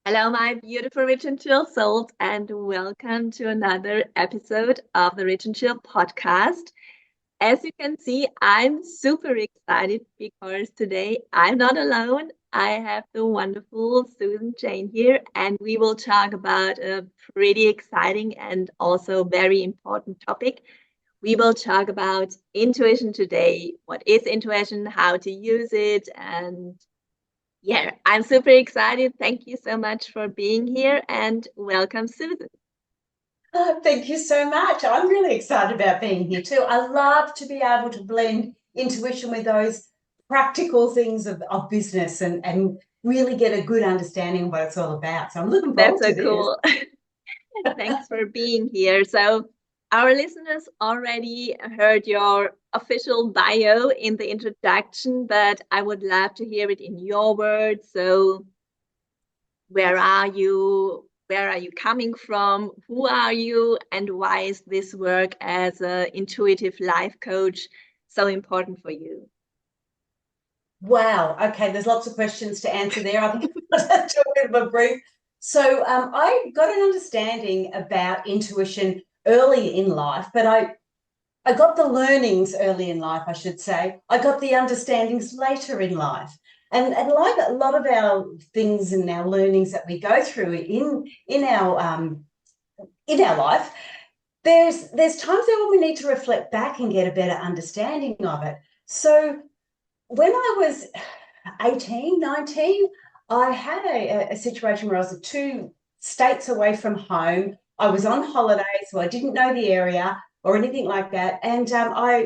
Hello, my beautiful Rich and Chill souls, and welcome to another episode of the Rich and Chill podcast. As you can see, I'm super excited because today I'm not alone. I have the wonderful Susan Jane here, and we will talk about a pretty exciting and also very important topic. We will talk about intuition today. What is intuition? How to use it, and yeah, I'm super excited. Thank you so much for being here and welcome, Susan. Thank you so much. I'm really excited about being here too. I love to be able to blend intuition with those practical things of business and really get a good understanding of what it's all about. So I'm looking That's forward so to this. cool. Thanks for being here. So, our listeners already heard your official bio in the introduction, but I would love to hear it in your words. So, where are you? Where are you coming from? Who are you? And why is this work as an intuitive life coach so important for you? Wow. Okay, there's lots of questions to answer there. I think I'll have to do a bit of a brief. So I got an understanding about intuition early in life, but I got the learnings early in life, I should say. I got the understandings later in life. And like a lot of our things and our learnings that we go through in our life, there's times there when we need to reflect back and get a better understanding of it. So when I was 18, 19, I had a situation where I was 2 states away from home. I was on holiday, so I didn't know the area or anything like that. And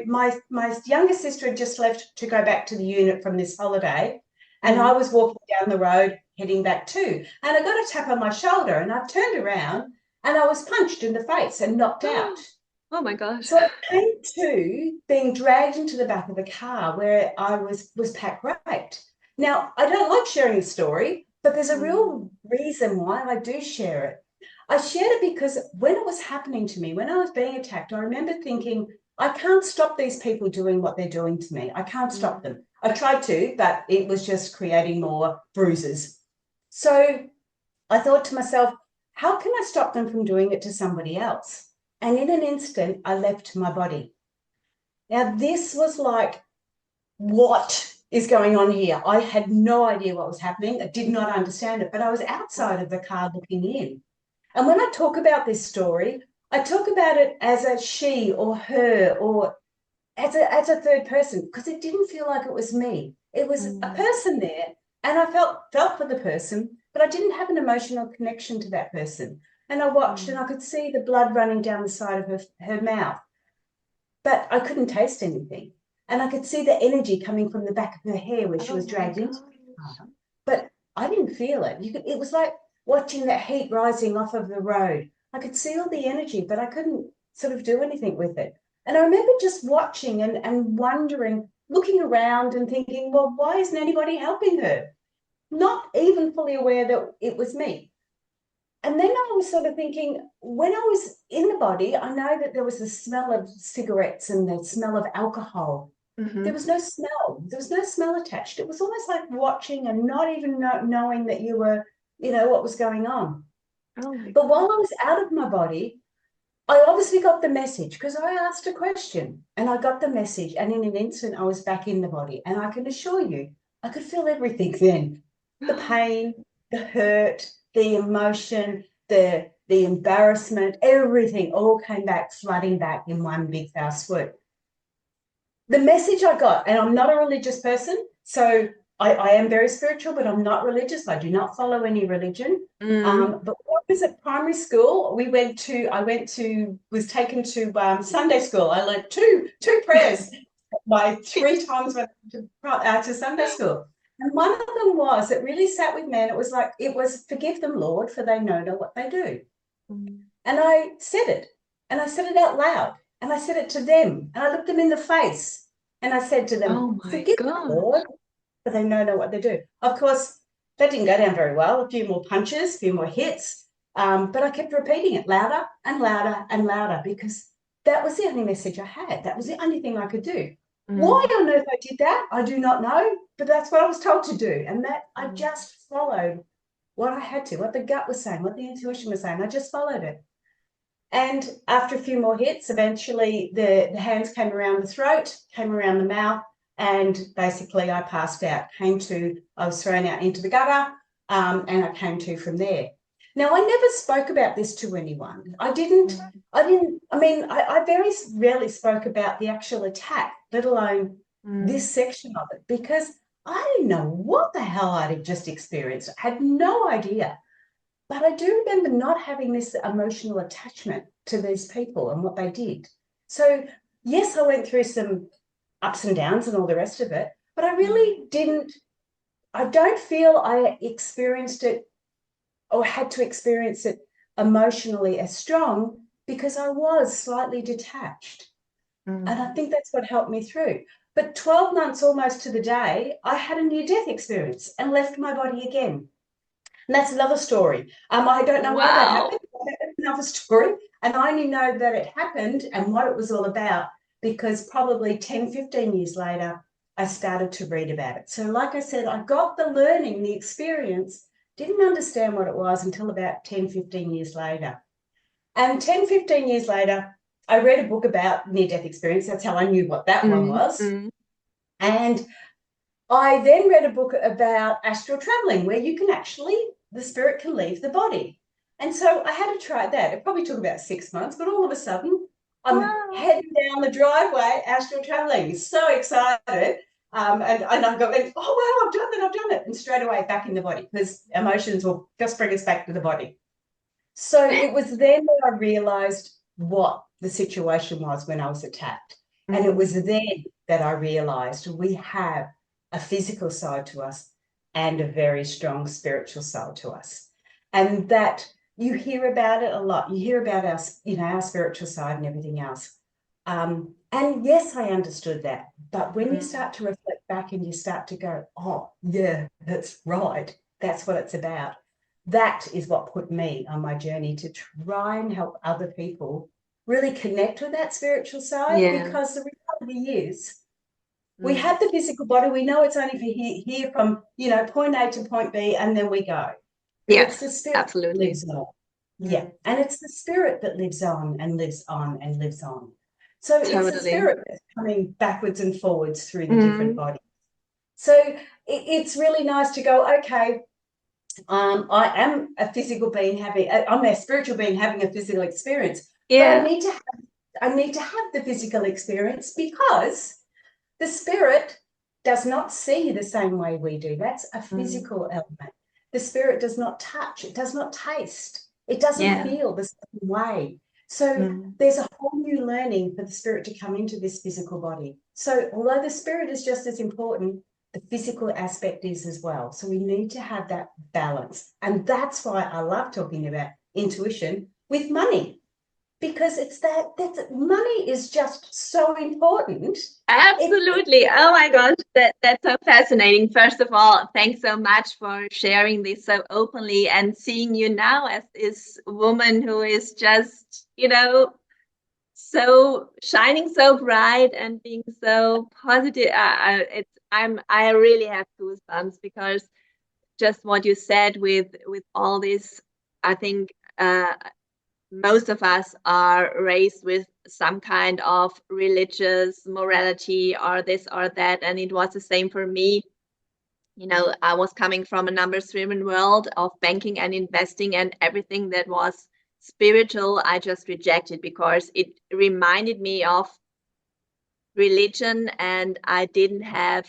my younger sister had just left to go back to the unit from this holiday, and I Mm. was walking down the road heading back too. And I got a tap on my shoulder, and I turned around, and I was punched in the face and knocked out. Oh my gosh. So I came to being dragged into the back of a car where I was pack raped. Now, I don't like sharing the story, but there's a Mm. real reason why I do share it. I shared it because when it was happening to me, when I was being attacked, I remember thinking, I can't stop these people doing what they're doing to me. I can't stop Mm. them. I tried to, but it was just creating more bruises. So I thought to myself, how can I stop them from doing it to somebody else? And in an instant, I left my body. Now, this was like, what is going on here? I had no idea what was happening. I did not understand it, but I was outside of the car looking in. And when I talk about this story, I talk about it as a she or her or as a third person because it didn't feel like it was me. It was a Mm. person there, and I felt for the person, but I didn't have an emotional connection to that person. And I watched, and Mm. I could see the blood running down the side of her mouth, but I couldn't taste anything. And I could see the energy coming from the back of her hair where she Oh was my dragged into the gosh. car. But I didn't feel it. It was like watching that heat rising off of the road. I could see all the energy, but I couldn't sort of do anything with it. And I remember just watching and wondering, looking around and thinking, well, why isn't anybody helping her? Not even fully aware that it was me. And then I was sort of thinking, when I was in the body, I know that there was the smell of cigarettes and the smell of alcohol. There Hmm. was no smell. There was no smell attached. It was almost like watching and not even knowing that you were, what was going on. Oh my But while God. I was out of my body, I obviously got the message because I asked a question and I got the message. And in an instant, I was back in the body. And I can assure you, I could feel everything then, the pain, the hurt, the emotion, the embarrassment, everything all came back, flooding back in one big foul swoop. The message I got, and I'm not a religious person, so I am very spiritual, but I'm not religious. I do not follow any religion. Mm. But when I was at primary school, was taken to Sunday school. I learned two prayers my 3 times went to Sunday school. And one of them was, it really sat with me, and it was, forgive them, Lord, for they know not what they do. Mm. And I said it, and I said it out loud, and I said it to them, and I looked them in the face, and I said to them, Oh my forgive them, gosh. Lord, but they know not what they do. Of course, that didn't go down very well. A few more punches, a few more hits, but I kept repeating it louder and louder and louder because that was the only message I had. That was the only thing I could do. Why Mm. on earth I did that, I do not know, but that's what I was told to do, and that I Mm. just followed. what I had to, what the gut was saying, what the intuition was saying. I just followed it. And after a few more hits, eventually the hands came around the throat, came around the mouth, and basically I passed out, I was thrown out into the gutter, and I came to from there. Now, I never spoke about this to anyone. I very rarely spoke about the actual attack, let alone Mm. this section of it, because I didn't know what the hell I'd just experienced. I had no idea. But I do remember not having this emotional attachment to these people and what they did. So, yes, I went through some ups and downs and all the rest of it, but I Mm. really didn't, I don't feel I experienced it or had to experience it emotionally as strong because I was slightly detached. And I Mm. think that's what helped me through. But 12 months almost to the day, I had a near death experience and left my body again. And that's another story. I don't know why that Wow. happened. That's another story. And I only know that it happened and what it was all about because probably 10, 15 years later, I started to read about it. So, like I said, I got the learning, the experience, didn't understand what it was until about 10, 15 years later. And 10, 15 years later, I read a book about near death experience. That's how I knew what that one Mm. was. Mm. And I then read a book about astral traveling, where you can actually, the spirit can leave the body. And so I had to try that. It probably took about 6 months, but all of a sudden, I'm Wow. heading down the driveway, astral traveling, so excited. And I'm going, oh, wow, I've done it. And straight away back in the body because emotions will just bring us back to the body. So it was then that I realized what the situation was when I was attacked. And it Mm. was then that I realized we have a physical side to us and a very strong spiritual side to us. And that you hear about it a lot. You hear about our spiritual side and everything else. And yes, I understood that. But when you Mm. start to reflect back and you start to go, oh, yeah, that's right. That's what it's about. That is what put me on my journey to try and help other people really connect with that spiritual side Yeah. because the reality is we Mm. have the physical body. We know it's only for here from, point A to point B, and then we go. But it's Yes, the spirit that absolutely. lives on. Yeah. Mm. And it's the spirit that lives on and lives on and lives on. So it's the Totally. spirit that's coming backwards and forwards through the different Mm. bodies. So it's really nice to go, okay, I am a physical being I'm a spiritual being having a physical experience, but Yeah. I need to have the physical experience because the spirit does not see the same way we do. That's a Mm. physical element. The spirit does not touch, it does not taste, it doesn't Yeah. feel the same way. So Mm. there's a whole new learning for the spirit to come into this physical body. So although the spirit is just as important, the physical aspect is as well. So we need to have that balance. And that's why I love talking about intuition with money, because it's that money is just so important. It Absolutely. Oh my gosh, that's so fascinating. First of all, thanks so much for sharing this so openly and seeing you now as this woman who is just, so shining so bright and being so positive. I really have goosebumps because just what you said with all this, I think most of us are raised with some kind of religious morality or this or that, and it was the same for me. I was coming from a numbers driven world of banking and investing, and everything that was spiritual I just rejected because it reminded me of religion, and I didn't have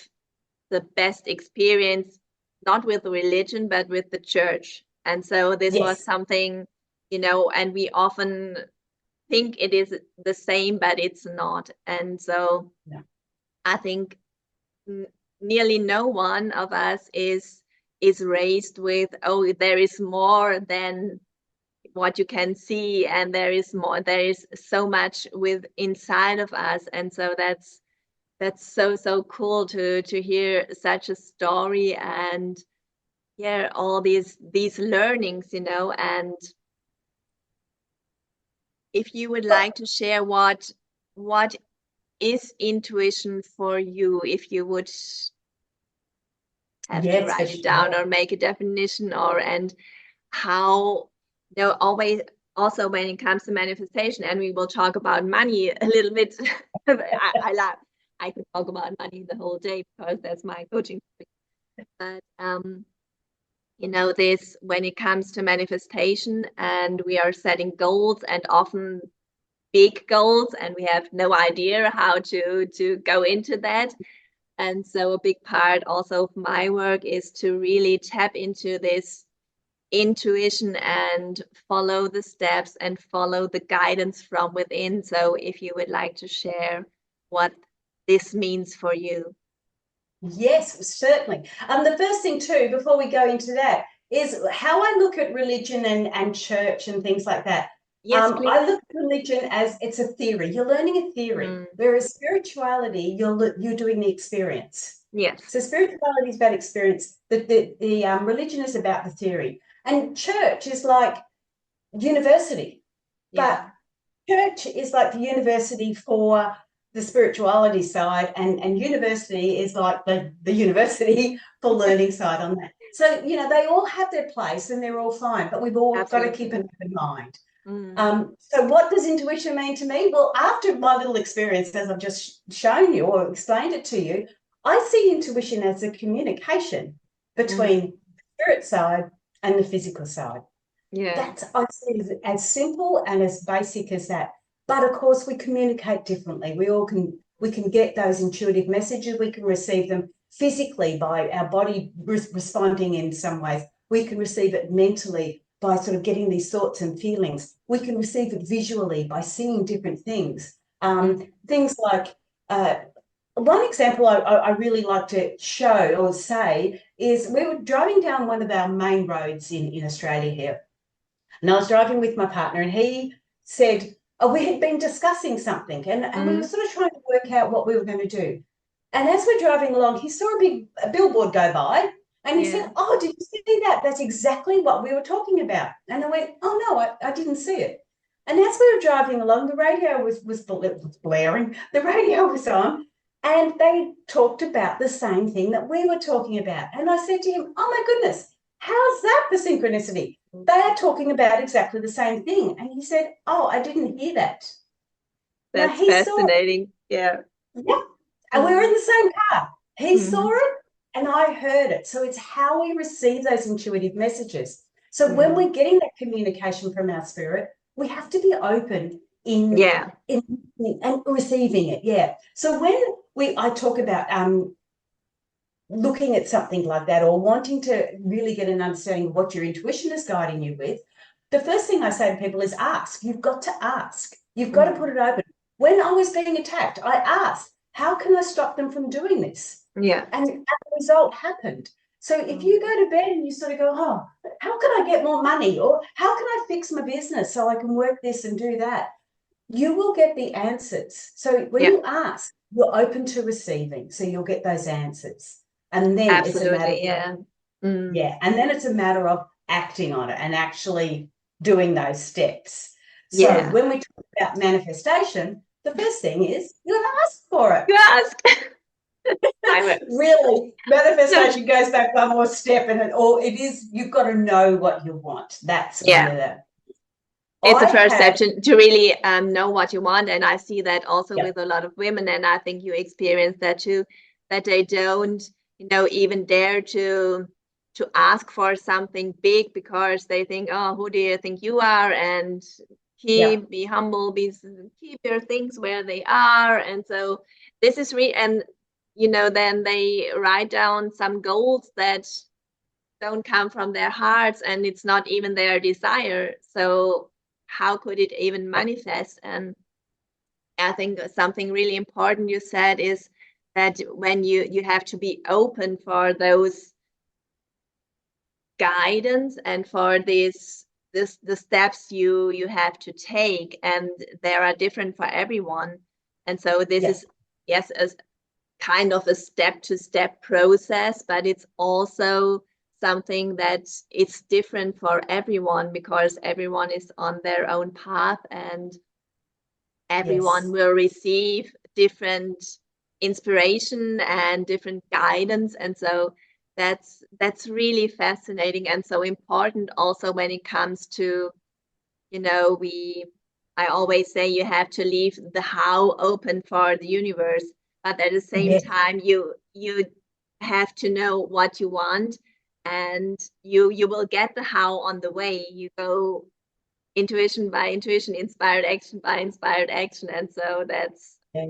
the best experience, not with religion, but with the church. And so this was yes, something, and we often think it is the same, but it's not. And so no, I think n- nearly no one of us is raised with, oh, there is more than what you can see, and there is so much with inside of us. And so that's so cool to hear such a story and yeah, all these learnings, and if you would but like to share what is intuition for you, if you would have to Yes, for write it down sure. or make a definition, or and how always also when it comes to manifestation, and we will talk about money a little bit. I laugh. I could talk about money the whole day because that's my coaching topic. But this when it comes to manifestation, and we are setting goals, and often big goals, and we have no idea how to go into that. And so a big part also of my work is to really tap into this intuition and follow the steps and follow the guidance from within. So if you would like to share what this means for you. Yes, certainly. The first thing too, before we go into that, is how I look at religion and church and things like that. Yes, I please. look at religion as it's a theory. You're learning a theory, Mm, whereas spirituality, you're doing the experience. yes. So spirituality is about experience. The religion is about the theory, and church is like university, but Yeah. church is like the university for the spirituality side, and university is like the university for learning side on that. So, they all have their place and they're all fine, but we've all got to keep Absolutely. an open mind. Mm, So what does intuition mean to me? Well, after my little experience, as I've just shown you or explained it to you, I see intuition as a communication between mm, the spirit side and the physical side. yeah. That's, I see, as simple and as basic as that. But of course, we communicate differently. We can get those intuitive messages. We can receive them physically by our body responding in some ways. We can receive it mentally by sort of getting these thoughts and feelings. We can receive it visually by seeing different things. Mm, Things like one example I really like to show or say is we were driving down one of our main roads in Australia here, and I was driving with my partner, and he said, oh, we had been discussing something, and we were mm, sort of trying to work out what we were going to do. And as we're driving along, he saw a billboard go by, and he yeah. said, oh, did you see that? That's exactly what we were talking about. And I went, oh, no, I didn't see it. And as we were driving along, the radio was blaring, the radio was on, and they talked about the same thing that we were talking about. And I said to him, oh, my goodness, how's that for synchronicity? They are talking about exactly the same thing. And he said, oh, I didn't hear that. Now That's he saw it. fascinating. Yeah. Yeah. And we were in Mm, the same car. He saw mm, it and I heard it. So it's how we receive those intuitive messages. So when mm. we're getting that communication from our spirit, we have to be open Yeah. in and receiving it. Yeah. So when I talk about looking at something like that or wanting to really get an understanding of what your intuition is guiding you with, the first thing I say to people is ask. You've got to ask. You've got to put Mm, it open. When I was being attacked, I asked, how can I stop them from doing this? yeah. And the result happened. So if you Mm, go to bed and you sort of go, oh, how can I get more money? Or how can I fix my business so I can work this and do that? You will get the answers. So when yeah. you ask, you're open to receiving. So you'll get those answers. And then it's a matter Absolutely. of, Yeah. Mm, yeah, and then it's a matter of acting on it and actually doing those steps. So yeah. when we talk about manifestation, the first thing is you got to ask for it. You ask. I'm a, Really, no, manifestation goes back one more step, and it is, you've got to know what you want. That's yeah. where It's a I had, perception to really know what you want. And I see that also yeah, with a lot of women. And I think you experience that too, that they don't, even dare to ask for something big because they think, oh, who do you think you are? And yeah, be humble, keep your things where they are. And so this is and then they write down some goals that don't come from their hearts, and it's not even their desire. So how could it even manifest? And I think something really important you said is that when you have to be open for those guidance and for the steps you have to take, and they are different for everyone. And so this yeah, is, yes, a kind of a step-to-step process, but it's also something that it's different for everyone because everyone is on their own path, and everyone yes, will receive different inspiration and different guidance. And so That's really fascinating and so important also when it comes to, you know, I always say you have to leave the how open for the universe, but at the same Yeah, time you have to know what you want, and you will get the how on the way. You go intuition by intuition, inspired action by inspired action. And so yeah.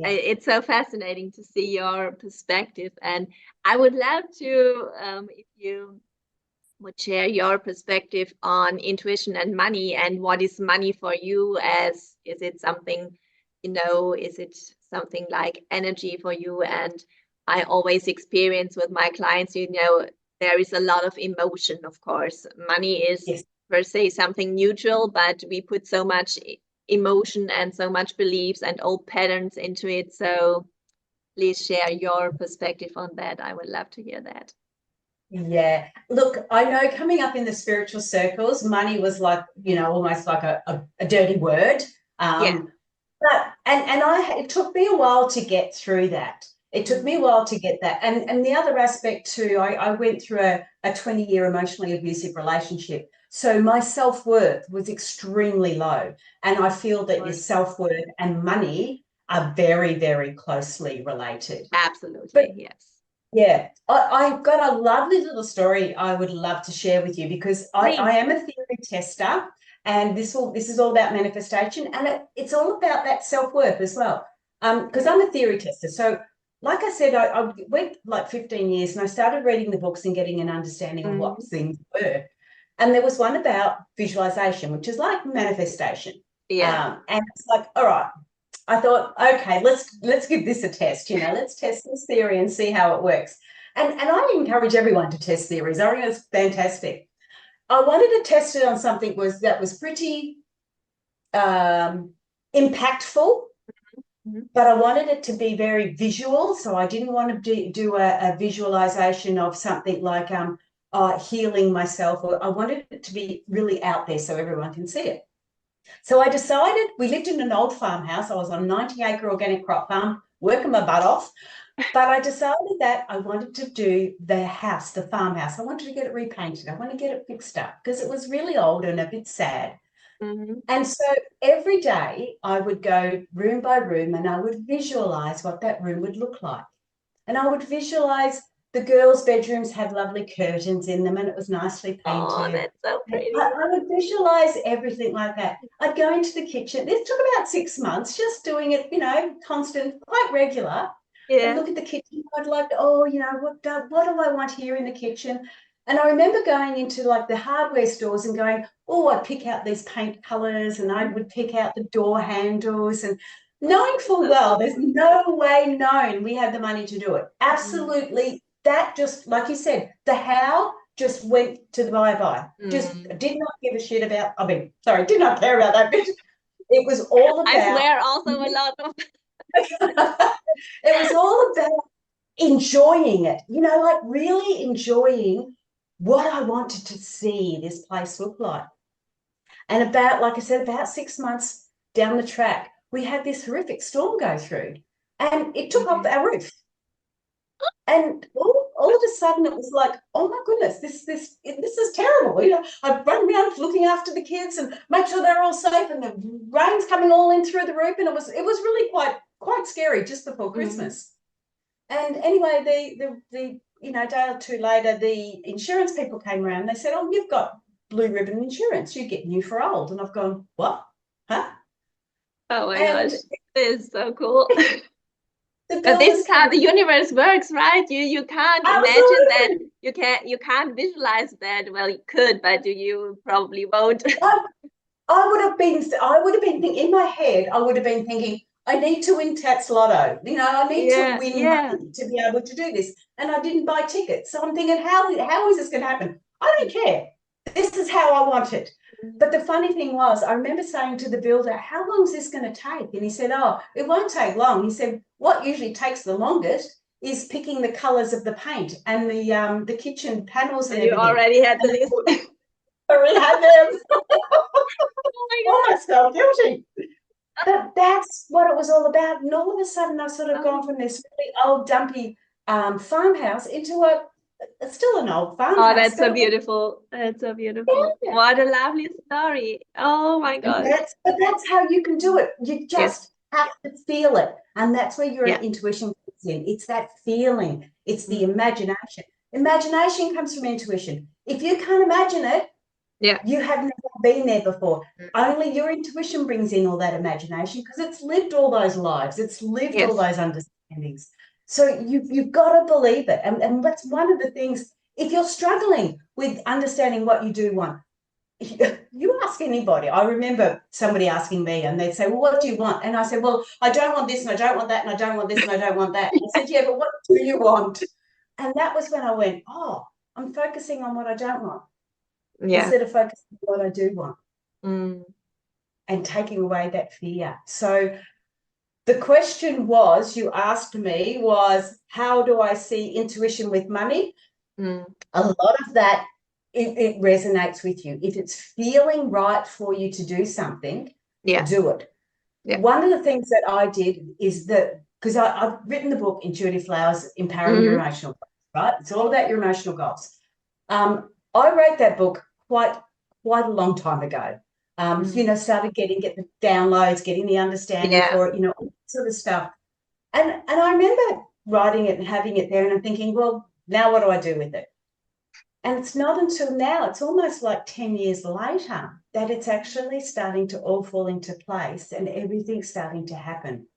it's so fascinating to see your perspective. And I would love to, if you would share your perspective on intuition and money, and what is money for you, as is it something, is it something like energy for you? And I always experience with my clients, there is a lot of emotion, of course. Money is Yes. per se something neutral, but we put so much emotion and so much beliefs and old patterns into it. So please share your perspective on that. I would love to hear that. Yeah. Look, I know coming up in the spiritual circles, money was like, almost like a dirty word. Yeah. But it took me a while to get through that. It took me a while to get that. And the other aspect too, I went through a 20-year emotionally abusive relationship. So my self-worth was extremely low. And I feel that your self-worth and money are very, very closely related. But Absolutely, yes. yeah, I've got a lovely little story I would love to share with you, because I Please. am a theory tester, and this is all about manifestation, and it's all about that self-worth as well. Because I'm a theory tester. So like I said, I went like 15 years and I started reading the books and getting an understanding of what Mm, things were. And there was one about visualization, which is like manifestation. yeah. And it's like, all right, I thought, okay, let's give this a test. Let's test this theory and see how it works. And I encourage everyone to test theories. I think it's fantastic. I wanted to test it on something that was pretty impactful, Mhm. but I wanted it to be very visual. So I didn't want to do a visualization of something like healing myself. Or I wanted it to be really out there so everyone can see it. So I decided, we lived in an old farmhouse. I was on a 90-acre organic crop farm, working my butt off. But I decided that I wanted to do the house, the farmhouse. I wanted to get it repainted. I want to get it fixed up because it was really old and a bit sad. Mhm. And so every day I would go room by room and I would visualize what that room would look like. And I would visualize the girls' bedrooms had lovely curtains in them and it was nicely Oh, painted. that's so And pretty. I would visualize everything like that. I'd go into the kitchen. This took about 6 months, just doing it, constant, quite regular. I'd Yeah. look at the kitchen. I'd like, oh, what do I want here in the kitchen? And I remember going into like the hardware stores and going, oh, I'd pick out these paint colors and I would pick out the door handles, and knowing Oh, full so well there's cool. no way known we had the money to do it. Mm. Absolutely. That just, like you said, the how just went to the bye-bye. Just Mm. did not give a shit about, sorry, did not care about that bit. It was all I about, swear also a lot of it was all about enjoying it, like really enjoying what I wanted to see this place look like. And like I said, about 6 months down the track, we had this horrific storm go through and it took off Mhm. our roof. And all of a sudden it was like, oh my goodness, this is terrible. I run around looking after the kids and make sure they're all safe, and the rain's coming all in through the roof, and it was really quite scary just before Mm. Christmas. And anyway, the day or two later, the insurance people came around. They said, "Oh, you've got blue ribbon insurance. You get new for old." And I've gone, "What? Huh?" Oh my And gosh. This is so cool. the But this builders is how came. the universe works, right? You can't imagine that. Absolutely. You can't visualize that. Well, you could, but you probably won't. I, I would have been thinking in my head, I would have been thinking, I need to win Tats Lotto. I need to Yeah, win yeah. money to be able to do this. And I didn't buy tickets. So I'm thinking, how is this going to happen? I don't care. This is how I want it. Mhm. But the funny thing was, I remember saying to the builder, how long is this going to take? And he said, oh, it won't take long. He said, what usually takes the longest is picking the colors of the paint and the kitchen panels and And you everything. already had the And list. I already had them. Oh my Almost felt guilty. But that's what it was all about. And all of a sudden, I've sort of God. gone from this really old, dumpy farmhouse into It's still an old Oh, farmhouse. that's so Got a beautiful. That's so beautiful. What a lovely story. Oh my And gosh. that's how you can do it. You Yes. just have to feel it. And that's where your Yeah. intuition comes in. It's that feeling. It's the Mm. imagination. Imagination comes from intuition. If you can't imagine it, Yeah. you have never been there before. Mm. Only your intuition brings in all that imagination because it's lived all those lives. It's lived all Yes. those understandings. So you've got to believe it. And that's one of the things, if you're struggling with understanding what you do want, you ask anybody. I remember somebody asking me and they'd say, well, what do you want? And I said, well, I don't want this and I don't want that and I don't want this and I don't want that. And I said, yeah, but what do you want? And that was when I went, oh, I'm focusing on what I don't want Yeah. instead of focusing on what I do want Mm. and taking away that fear. So the question was, you asked me, was how do I see intuition with money? Mm. A lot of that, it resonates with you. If it's feeling right for you to do something, Yeah. do it. Yeah. One of the things that I did is that, because I've written the book Intuitive Flowers, Empowering Your Mm-hmm. Emotional Goals, right? It's all about your emotional goals. I wrote that book quite a long time ago. Mm. Started get the downloads, getting the understanding Yeah. for it, all that sort of stuff. And I remember writing it and having it there, and I'm thinking, well, now what do I do with it? And it's not until now, it's almost like 10 years later, that it's actually starting to all fall into place and everything's starting to happen.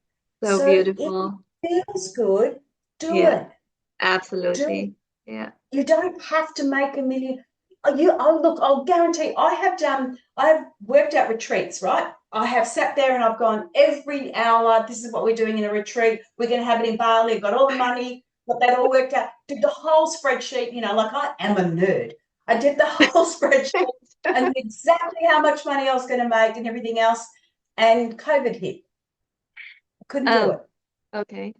So So if beautiful. it feels good, do Yeah. it. Do it. Absolutely. Yeah. You don't have to make a million. Look, I'll guarantee I've worked at retreats, right? I have sat there and I've gone every hour, this is what we're doing in a retreat. We're going to have it in Bali. I've got all the money, got that all worked out. Did the whole spreadsheet, like I am a nerd. I did the whole spreadsheet and knew exactly how much money I was going to make and everything else. And COVID hit. I couldn't do Oh, it. okay.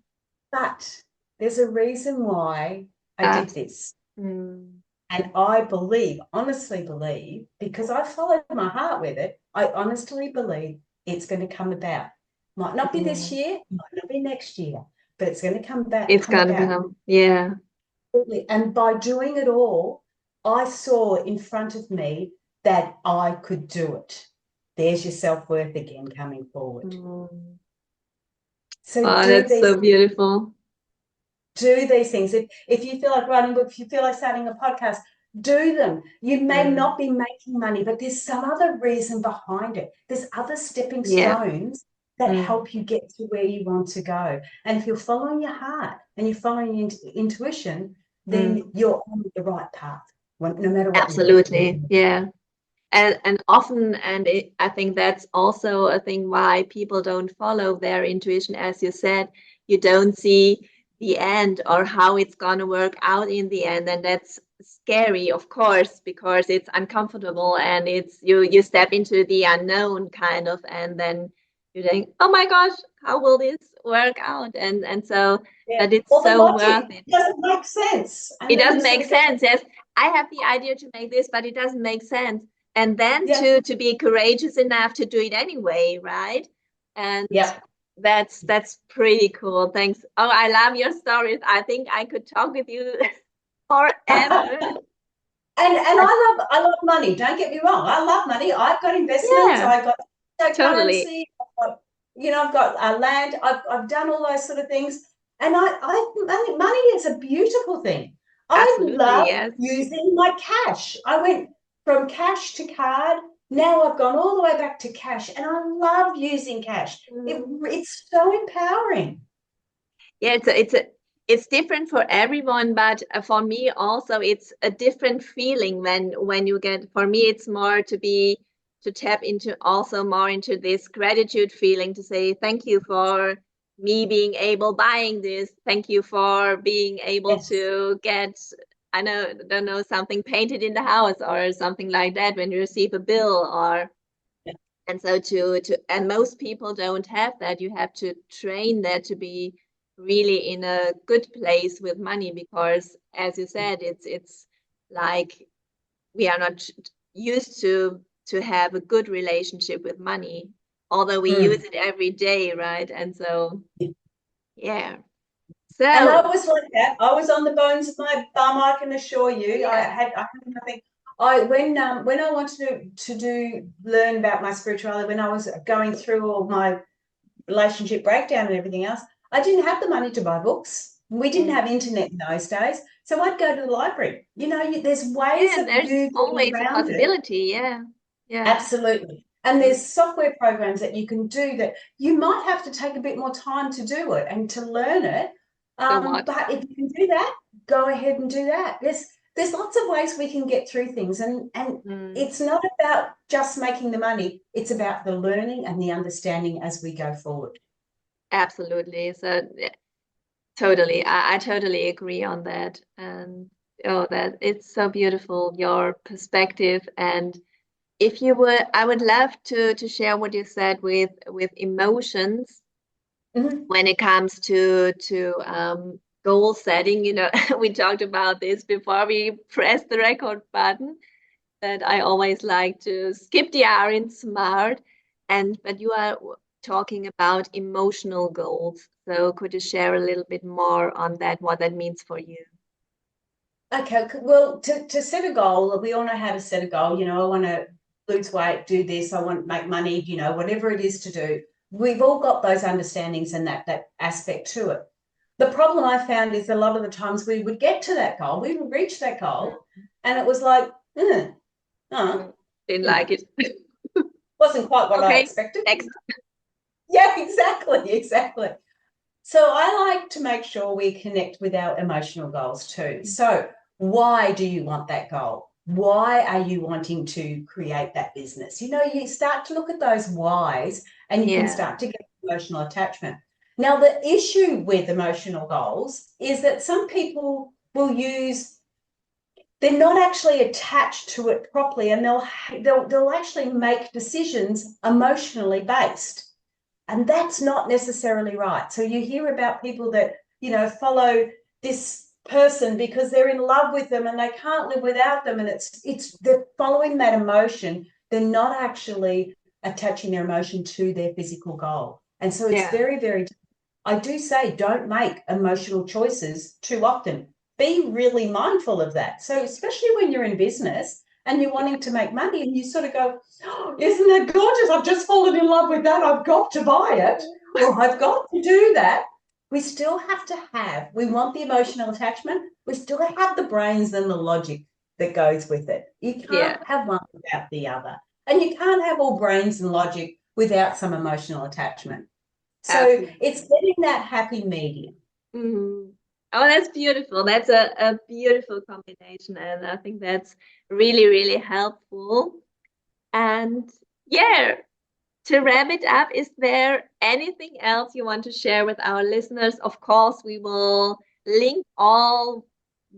But there's a reason why I did Abs this. mm. And I believe, honestly believe, because I followed my heart with it, I honestly believe it's going to come about. Might not be this Mm. year, might not be next year, but it's going to come back, It's come gonna about. come. Yeah. Absolutely. And by doing it all, I saw in front of me that I could do it. There's your self-worth again coming forward. Mm. So Oh, that's so beautiful. do these things. If you feel like writing a book, if you feel like starting a podcast, do them. You may Mm. not be making money, but there's some other reason behind it. There's other stepping Yeah. stones that Mm. help you get to where you want to go. And if you're following your heart and you're following your intuition, Mm. then you're on the right path, no matter what you're doing. Absolutely. Yeah. And often, I think that's also a thing why people don't follow their intuition. As you said, you don't see the end or how it's gonna work out in the end, and that's scary, of course, because it's uncomfortable and it's you step into the unknown kind of, and then you think, oh my gosh, how will this work out? And so, Yeah. but it's Well, the so worth logic it. doesn't make sense. It And then you doesn't sort make of go, sense. Yes, I have the idea to make this, but it doesn't make sense. And then yeah, to be courageous enough to do it anyway, right? And yeah. that's pretty cool. Thanks. Oh, I love your stories. I think I could talk with you forever. And I love money. Don't get me wrong. I love money. I've got investments. Yeah, I've got totally. cryptocurrency. I've got land. I've done all those sort of things. And money is a beautiful thing. I Absolutely, love yes. using my cash. I went from cash to card. Now I've gone all the way back to cash, and I love using cash. Mm. It's so empowering. Yeah, it's different for everyone, but for me also it's a different feeling when you get. For me, it's more to tap into also more into this gratitude feeling to say thank you for me being able buying this. Thank you for being able Yes. to get don't know something painted in the house or something like that when you receive a bill or and so to and most people don't have that. You have to train that to be really in a good place with money because as you said, it's like we are not used to have a good relationship with money, although we use Mm. it every day, right? And so yeah, And I So, was like that. I was on the bones of my bum, I can assure you. I yeah. had nothing. When I wanted to learn about my spirituality, when I was going through all my relationship breakdown and everything else, I didn't have the money to buy books. We didn't Mm. have internet in those days. So I'd go to the library. There's ways Yeah, of there's you getting always a around it. possibility. Yeah. Yeah. Absolutely. And Mm. there's software programs that you can do that you might have to take a bit more time to do it and to learn it. So what? But if you can do that, go ahead and do that. There's lots of ways we can get through things, and Mm. it's not about just making the money. It's about the learning and the understanding as we go forward. Absolutely. So yeah, totally. I totally agree on that. And oh, that it's so beautiful, your perspective. And if you would, I would love to share what you said with emotions Mhm. when it comes to goal setting. We talked about this before we press the record button, that I always like to skip the hour in smart. And but you are talking about emotional goals. So could you share a little bit more on that, what that means for you? Okay, well, to set a goal, we all know how to set a goal. I want to lose weight, do this, I want to make money, whatever it is to do. We've all got those understandings and that aspect to it. The problem I found is a lot of the times we would get to that goal, we would reach that goal, and it was like, uh, Mm, didn't hmm, like it. wasn't quite what I Okay, expected. next. Yeah, exactly, exactly. So I like to make sure we connect with our emotional goals too. So why do you want that goal? Why are you wanting to create that business? You start to look at those whys and you can Yeah, start to get emotional attachment. Now, the issue with emotional goals is that some people will they're not actually attached to it properly, and they'll actually make decisions emotionally based. And that's not necessarily right. So you hear about people that, follow this person because they're in love with them and they can't live without them. And they're following that emotion. They're not actually attaching their emotion to their physical goal. And so it's yeah, very, very, I do say, don't make emotional choices too often. Be really mindful of that. So especially when you're in business and you're wanting to make money and you sort of go, oh, isn't that gorgeous? I've just fallen in love with that. I've got to buy it, or I've got to do that. We still have to we want the emotional attachment. We still have the brains and the logic that goes with it. You yeah, can't have one without the other. And you can't have all brains and logic without some emotional attachment. So absolutely. it's getting that happy medium. Mhm. Oh, that's beautiful. That's a beautiful combination, and I think that's really, really helpful. And yeah, to wrap it up, is there anything else you want to share with our listeners? Of course, we will link all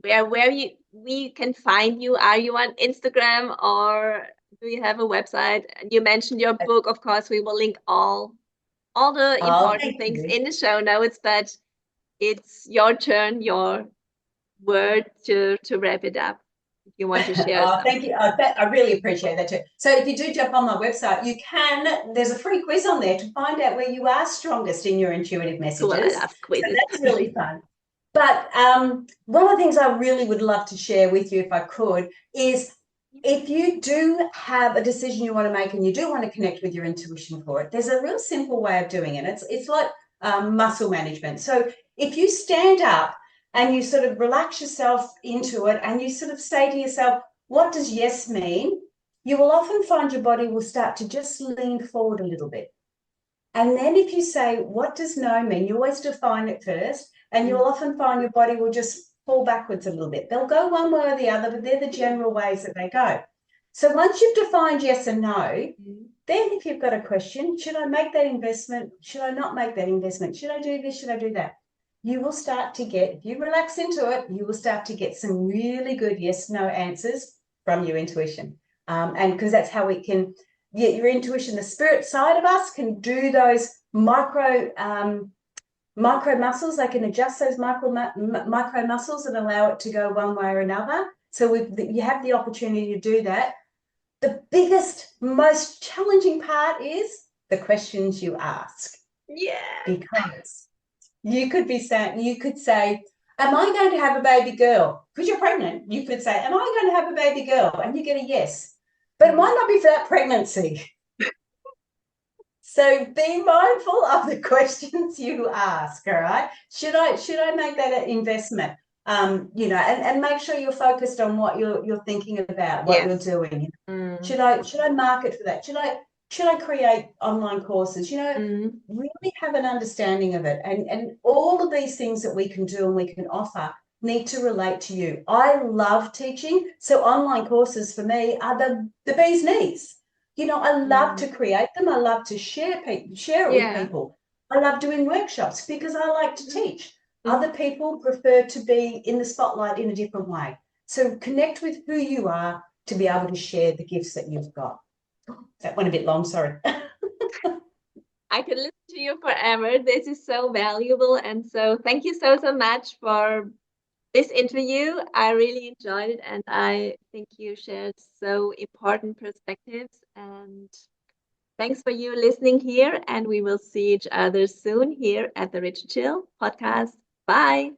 where we can find you. Are you on Instagram or do you have a website? And you mentioned your book. Of course, we will link all the Oh, important thank things you. in the show notes, but it's your turn, your word to wrap it up if you want to share Oh, thank something. you. I really appreciate that too. So if you do jump on my website, there's a free quiz on there to find out where you are strongest in your intuitive Cool, I messages. love So quizzes. that's really fun. But one of the things I really would love to share with you, if I could, is if you do have a decision you want to make and you do want to connect with your intuition for it, there's a real simple way of doing it. It's like muscle management. So if you stand up and you sort of relax yourself into it and you sort of say to yourself, what does yes mean? You will often find your body will start to just lean forward a little bit. And then if you say, what does no mean? You always define it first, and you'll Mm. often find your body will just fall backwards a little bit. They'll go one way or the other, but they're the general ways that they go. So once you've defined yes and no, Mm. then if you've got a question, should I make that investment? Should I not make that investment? Should I do this? Should I do that? You will start to get, if you relax into it, you will start to get some really good yes, no answers from your intuition. And because that's how we can, yeah, your intuition, the spirit side of us can do those micro muscles. They can adjust those micro muscles and allow it to go one way or another. So you have the opportunity to do that. The biggest, most challenging part is the questions you ask, Yeah. because You could be saying, you could say, am I going to have a baby girl? Because you're pregnant. You could say, am I going to have a baby girl? And you get a yes. But it might not be for that pregnancy. So be mindful of the questions you ask. All right. Should I make that an investment? And make sure you're focused on what you're thinking about, what you're Yes. doing. Mm. Should I market for that? Should I create online courses? Mm. Really have an understanding of it. And all of these things that we can do and we can offer need to relate to you. I love teaching. So online courses for me are the bee's knees. I love to Mm. create them. I love to share it with Yeah. people. I love doing workshops because I like to Mhm. teach. Mhm. Other people prefer to be in the spotlight in a different way. So connect with who you are to be able to share the gifts that you've got. That went a bit long, sorry. I could listen to you forever. This is so valuable. And so thank you so, so much for this interview. I really enjoyed it. And I think you shared so important perspectives. And thanks for you listening here. And we will see each other soon here at the Rich and Chill podcast. Bye.